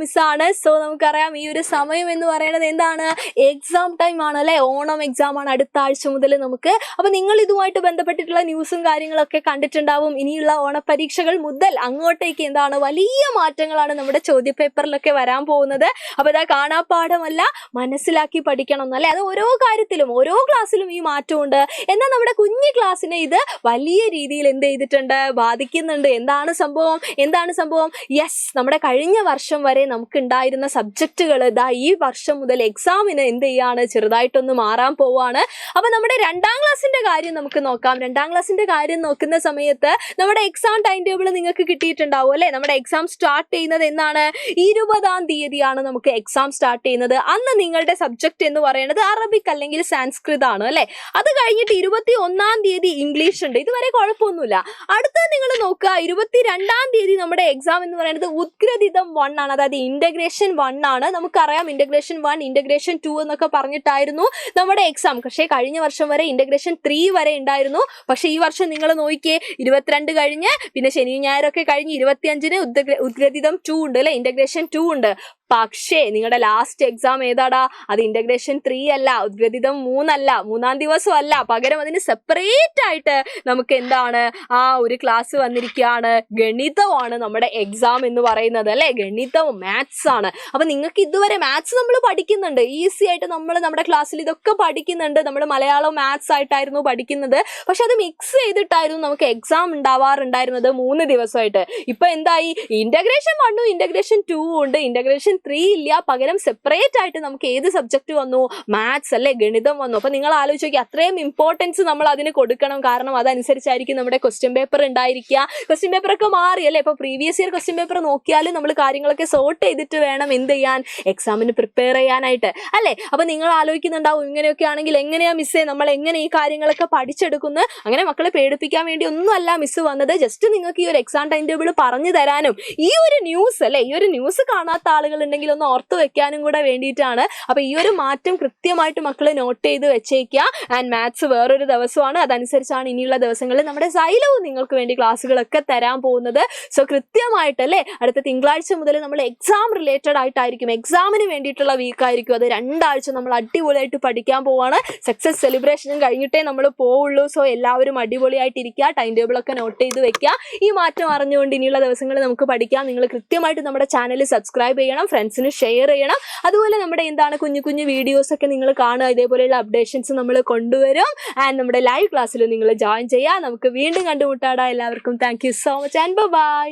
മിസ്സാണ്. So നമുക്കറിയാം ഈ ഒരു സമയം എന്ന് പറയുന്നത് എന്താണ്, എക്സാം ടൈം ആണ് അല്ലെ. ഓണം എക്സാം ആണ് അടുത്ത ആഴ്ച മുതൽ നമുക്ക്. അപ്പൊ നിങ്ങൾ ഇതുമായിട്ട് ബന്ധപ്പെട്ടിട്ടുള്ള ന്യൂസും കാര്യങ്ങളൊക്കെ കണ്ടിട്ടുണ്ടാവും. ഇനിയുള്ള ഓണപരീക്ഷകൾ മുതൽ അങ്ങോട്ടേക്ക് എന്താണ് വലിയ മാറ്റങ്ങളാണ് നമ്മുടെ ചോദ്യപേപ്പറിലൊക്കെ വരാൻ പോകുന്നത്. അപ്പൊ ഇതാ കാണാപ്പാഠമല്ല, മനസ്സിലാക്കി പഠിക്കണം എന്നല്ലേ. അത് ഓരോ കാര്യത്തിലും ഓരോ ക്ലാസ്സിലും ഈ മാറ്റമുണ്ട്. എന്നാൽ നമ്മുടെ കുഞ്ഞു ക്ലാസ്സിനെ ഇത് വലിയ രീതിയിൽ എന്ത് ചെയ്തിട്ടുണ്ട്, ബാധിക്കുന്നുണ്ട്. എന്താണ് സംഭവം? യെസ്, നമ്മുടെ കഴിഞ്ഞ വർഷം വരെ നമുക്ക് ഉണ്ടായിരുന്ന സബ്ജക്റ്റുകൾ ഇതാ ഈ വർഷം മുതൽ എക്സാമിന് എന്ത് ചെയ്യാണ്, ചെറുതായിട്ടൊന്ന് മാറാൻ പോവാണ്. അപ്പൊ നമ്മുടെ 2ാം ക്ലാസ്സിന്റെ കാര്യം നമുക്ക് നോക്കാം. 2ാം ക്ലാസ്സിന്റെ കാര്യം നോക്കുന്ന സമയത്ത് നമ്മുടെ എക്സാം ടൈം ടേബിൾ നിങ്ങൾക്ക് കിട്ടിയിട്ടുണ്ടാവും അല്ലെ. നമ്മുടെ എക്സാം സ്റ്റാർട്ട് ചെയ്യുന്നത് എന്നാണ്, 20-ാം തീയതിയാണ് നമുക്ക് എക്സാം സ്റ്റാർട്ട് ചെയ്യുന്നത്. അന്ന് നിങ്ങളുടെ സബ്ജക്ട് എന്ന് പറയുന്നത് അറബിക് അല്ലെങ്കിൽ സാൻസ്കൃത് ആണ് അല്ലെ. അത് കഴിഞ്ഞിട്ട് 21-ാം തീയതി ഇംഗ്ലീഷ് ഉണ്ട്. ഇതുവരെ കുഴപ്പമൊന്നുമില്ല. അടുത്തത് നിങ്ങൾ നോക്കുക, 22-ാം തീയതി നമ്മുടെ എക്സാം എന്ന് പറയുന്നത് ഉദ്ഗ്രഥിതം 1 ആണ്, അതായത് ഇന്റഗ്രേഷൻ 1 ആണ്. നമുക്കറിയാം ഇന്റഗ്രേഷൻ 1, ഇന്റഗ്രേഷൻ 2 എന്നൊക്കെ പറഞ്ഞിട്ടായിരുന്നു നമ്മുടെ എക്സാം. പക്ഷേ കഴിഞ്ഞ വർഷം വരെ ഇന്റഗ്രേഷൻ 3 വരെ ഉണ്ടായിരുന്നു. പക്ഷെ ഈ വർഷം നിങ്ങൾ നോക്കിയേ, 22 കഴിഞ്ഞ് പിന്നെ ശനി ഞായറൊക്കെ കഴിഞ്ഞ് 25-ന് ഉദ്ഗ്രഥിതം 2 ഉണ്ട് അല്ലെ, ഇന്റഗ്രേഷൻ 2 ഉണ്ട്. പക്ഷേ നിങ്ങളുടെ ലാസ്റ്റ് എക്സാം ഏതാടാ, അത് ഇന്റഗ്രേഷൻ 3 അല്ല, ഉദ്ഗ്രഥിതം 3 അല്ല, 3-ാം ദിവസം അല്ല. പകരം അതിന് സെപ്പറേറ്റ് ആയിട്ട് നമുക്ക് എന്താണ് ആ ഒരു ക്ലാസ് വന്നിരിക്കുകയാണ്. ഗണിതമാണ് നമ്മുടെ എക്സാം എന്ന് പറയുന്നത് അല്ലെ. ഗണിതവും മാത്സ് ആണ്. അപ്പൊ നിങ്ങൾക്ക് ഇതുവരെ മാത്സ് നമ്മൾ പഠിക്കുന്നുണ്ട്, ഈസി ആയിട്ട് നമ്മൾ നമ്മുടെ ക്ലാസ്സിൽ ഇതൊക്കെ പഠിക്കുന്നുണ്ട്. നമ്മൾ മലയാളം മാത്സ് ആയിട്ടായിരുന്നു പഠിക്കുന്നത്. പക്ഷെ അത് മിക്സ് ചെയ്തിട്ടായിരുന്നു നമുക്ക് എക്സാം ഉണ്ടാവാറുണ്ടായിരുന്നത് 3 ദിവസമായിട്ട്. ഇപ്പൊ എന്തായി, ഇന്റഗ്രേഷൻ 1ഉം ഇന്റഗ്രേഷൻ 2ഉം ഉണ്ട്, ഇന്റഗ്രേഷൻ 3 ഇല്ല. പകരം സെപ്പറേറ്റ് ആയിട്ട് നമുക്ക് ഏത് സബ്ജക്ട് വന്നു, മാത്സ് അല്ലെ, ഗണിതം വന്നു. അപ്പൊ നിങ്ങൾ ആലോചിച്ച് നോക്കി, അത്രയും ഇമ്പോർട്ടൻസ് നമ്മൾ അതിന് കൊടുക്കണം. കാരണം അതനുസരിച്ചായിരിക്കും നമ്മുടെ ക്വസ്റ്റ്യൻ പേപ്പർ ഉണ്ടായിരിക്കുക. ക്വസ്റ്റ്യൻ പേപ്പർ ഒക്കെ മാറി അല്ലെ. ഇപ്പൊ പ്രീവിയസ് ഇയർ ക്വസ്റ്റ്യൻ പേപ്പർ നോക്കിയാലും നമ്മൾ കാര്യങ്ങളൊക്കെ സോർട്ട് ചെയ്തിട്ട് വേണം എന്ത് ചെയ്യാൻ, എക്സാമിന് പ്രിപ്പയർ ചെയ്യാനായിട്ട് അല്ലെ. അപ്പൊ നിങ്ങൾ ആലോചിക്കുന്നുണ്ടാവും, ഇങ്ങനെയൊക്കെ ആണെങ്കിൽ എങ്ങനെയാ മിസ്സേ നമ്മൾ എങ്ങനെ ഈ കാര്യങ്ങളൊക്കെ പഠിച്ചെടുക്കുന്നത്. അങ്ങനെ മക്കളെ പേടിപ്പിക്കാൻ വേണ്ടി ഒന്നും അല്ല മിസ് വന്നത്. ജസ്റ്റ് നിങ്ങൾക്ക് ഈ ഒരു എക്സാം ടൈം ടേബിൾ പറഞ്ഞു തരാനും ഈ ഒരു ന്യൂസ് അല്ലെ, ഈ ഒരു ന്യൂസ് കാണാത്ത ആളുകൾ ഉണ്ടെങ്കിൽ ഒന്ന് ഓർത്ത് വെക്കാനും കൂടെ വേണ്ടിയിട്ടാണ്. അപ്പൊ ഈ ഒരു മാറ്റം കൃത്യമായിട്ട് മക്കളെ നോട്ട് ചെയ്ത് വെച്ചേക്കുക. ആൻഡ് മാത്സ് വേറൊരു ദിവസമാണ്, അതനുസരിച്ചാണ് ഇനിയുള്ള ദിവസങ്ങളിൽ നമ്മുടെ സൈലവും നിങ്ങൾക്ക് വേണ്ടി ക്ലാസ്സുകളൊക്കെ തരാൻ പോകുന്നത്. സോ കൃത്യമായിട്ടല്ലേ അടുത്ത തിങ്കളാഴ്ച മുതൽ നമ്മൾ എക്സാം റിലേറ്റഡ് ആയിട്ടായിരിക്കും, എക്സാമിന് വേണ്ടിയിട്ടുള്ള വീക്കായിരിക്കും. അത് 2 ആഴ്ച നമ്മൾ അടിപൊളിയായിട്ട് പഠിക്കാൻ പോവാണ്. സക്സസ് സെലിബ്രേഷനും കഴിഞ്ഞിട്ടേ നമ്മൾ പോവുള്ളൂ. സോ എല്ലാവരും അടിപൊളിയായിട്ടിരിക്കുക, ടൈം ടേബിൾ ഒക്കെ നോട്ട് ചെയ്ത് വെക്കുക. ഈ മാറ്റം അറിഞ്ഞുകൊണ്ട് ഇനിയുള്ള ദിവസങ്ങളിൽ നമുക്ക് പഠിക്കാം. നിങ്ങൾ കൃത്യമായിട്ട് നമ്മുടെ ചാനൽ സബ്സ്ക്രൈബ് ചെയ്യണം, ഫ്രണ്ട്സിന് ഷെയർ ചെയ്യണം. അതുപോലെ നമ്മുടെ എന്താണ് കുഞ്ഞു കുഞ്ഞു വീഡിയോസ് ഒക്കെ നിങ്ങൾ കാണുക, ഇതേപോലെയുള്ള അപ്ഡേഷൻസ് നമ്മൾ കൊണ്ടുവരും. ആൻഡ് നമ്മുടെ ലൈവ് ക്ലാസ്സിൽ നിങ്ങൾ ജോയിൻ ചെയ്യുക. നമുക്ക് വീണ്ടും കണ്ടുമുട്ടാടാ. എല്ലാവർക്കും thank you so much and by.